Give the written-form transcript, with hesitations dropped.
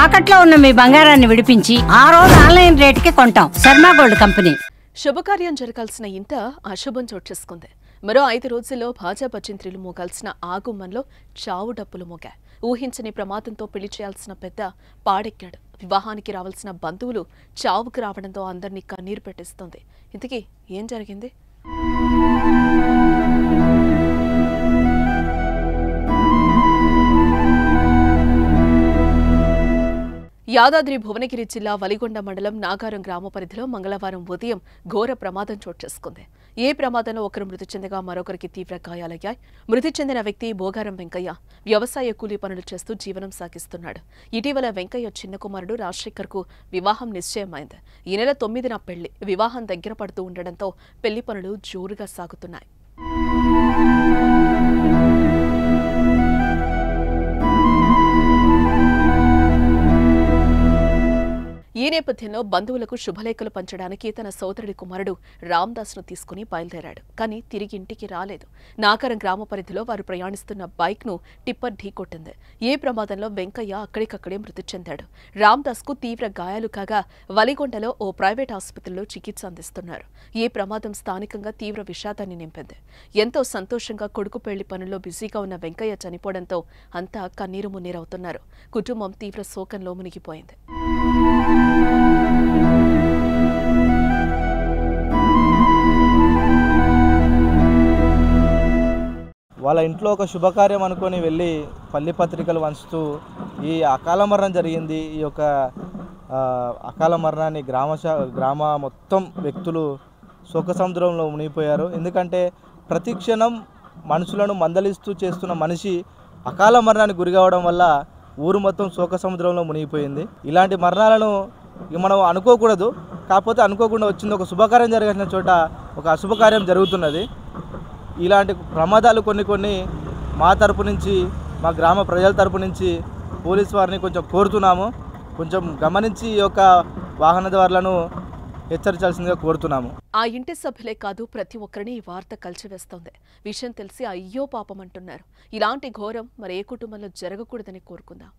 తాకట్లో ఉన్న మీ బంగారాన్ని విడిపించి ఆ రోజు ఆన్లైన్ రేటుకి కొంటాం. Sharma gold company. శుభకార్యం జరగాల్సిన ఇంట అశుభం చోటేసుకుంది. మరో 5 రోజుల్లో భాజా భజంత్రీలు మోగాల్సిన ఆగుమ్మంలో చావు డప్పులు మోగాయి. ఊహించని ప్రమాదంతో పెళ్లి చేయాల్సిన పెద్ద పాడెక్కాడు. వివాహానికి రావాల్సిన బంధువులు చావుకు రావడంతో అందరినీ కన్నీరు పెట్టిస్తోంది. ఇంతకీ ఏం జరిగింది? యాదాద్రి భువనగిరి జిల్లా వలిగొండ మండలం నాగారం గ్రామ పరిధిలో మంగళవారం ఉదయం ఘోర ప్రమాదం చోటుచేసుకుంది. ఏ ప్రమాదంలో ఒకరు మృతి చెందగా మరొకరికి తీవ్ర గాయాలయ్యాయి. మృతి చెందిన వ్యక్తి బోగారం వెంకయ్య వ్యవసాయ కూలీ పనులు చేస్తూ జీవనం సాగిస్తున్నాడు. ఇటీవల వెంకయ్య చిన్న కుమారుడు రాజశేఖర్ కు వివాహం నిశ్చయమైంది. ఈ నెల 9న పెళ్లి. వివాహం దగ్గర పడుతూ ఉండడంతో పెళ్లి పనులు జోరుగా సాగుతున్నాయి. ఈ నేపథ్యంలో బంధువులకు శుభలేఖలు పంచడానికి తన సోదరుడి కుమారుడు రామ్దాస్ను తీసుకుని బయలుదేరాడు. కానీ తిరిగి ఇంటికి రాలేదు. నాగారం గ్రామ పరిధిలో వారు ప్రయాణిస్తున్న బైక్ను టిప్పర్ ఢీకొట్టింది. ఈ ప్రమాదంలో వెంకయ్య అక్కడికక్కడే మృతి చెందాడు. రామ్దాస్కు తీవ్ర గాయాలు కాగా వలిగొండలో ఓ ప్రైవేట్ ఆసుపత్రిలో చికిత్స అందిస్తున్నారు. ఈ ప్రమాదం స్థానికంగా తీవ్ర విషాదాన్ని నింపింది. ఎంతో సంతోషంగా కొడుకు పెళ్లి పనుల్లో బిజీగా ఉన్న వెంకయ్య చనిపోవడంతో అంతా కన్నీరు మున్నీరవుతున్నారు. కుటుంబం తీవ్ర శోకంలో మునిగిపోయింది. వాళ్ళ ఇంట్లో ఒక శుభకార్యం అనుకొని వెళ్ళి పల్లి పత్రికలు వంచుతూ ఈ అకాల మరణం జరిగింది. ఈ యొక్క అకాల మరణాన్ని గ్రామ మొత్తం వ్యక్తులు శోక సముద్రంలో మునిగిపోయారు. ఎందుకంటే ప్రతి క్షణం మనుషులను మందలిస్తూ చేస్తున్న మనిషి అకాల మరణానికి గురి కావడం వల్ల ఊరు మొత్తం శోక సముద్రంలో మునిగిపోయింది. ఇలాంటి మరణాలను మనం అనుకోకూడదు. కాకపోతే అనుకోకుండా వచ్చింది. ఒక శుభకార్యం జరగాల్సిన చోట ఒక అశుభకార్యం జరుగుతున్నది. ఇలాంటి ప్రమాదాలు కొన్ని మా తరపు నుంచి, మా గ్రామ ప్రజల తరపు నుంచి పోలీసు వారిని కొంచెం కోరుతున్నాము. కొంచెం గమనించి ఈ యొక్క వాహనదారులను హెచ్చరించాల్సిందిగా కోరుతున్నాము. ఆ ఇంటి సభ్యులే కాదు, ప్రతి ఒక్కరిని ఈ వార్త కలిచివేస్తోంది. విషయం తెలిసి అయ్యో పాపం అంటున్నారు. ఇలాంటి ఘోరం మరే కుటుంబంలో జరగకూడదని కోరుకుందాం.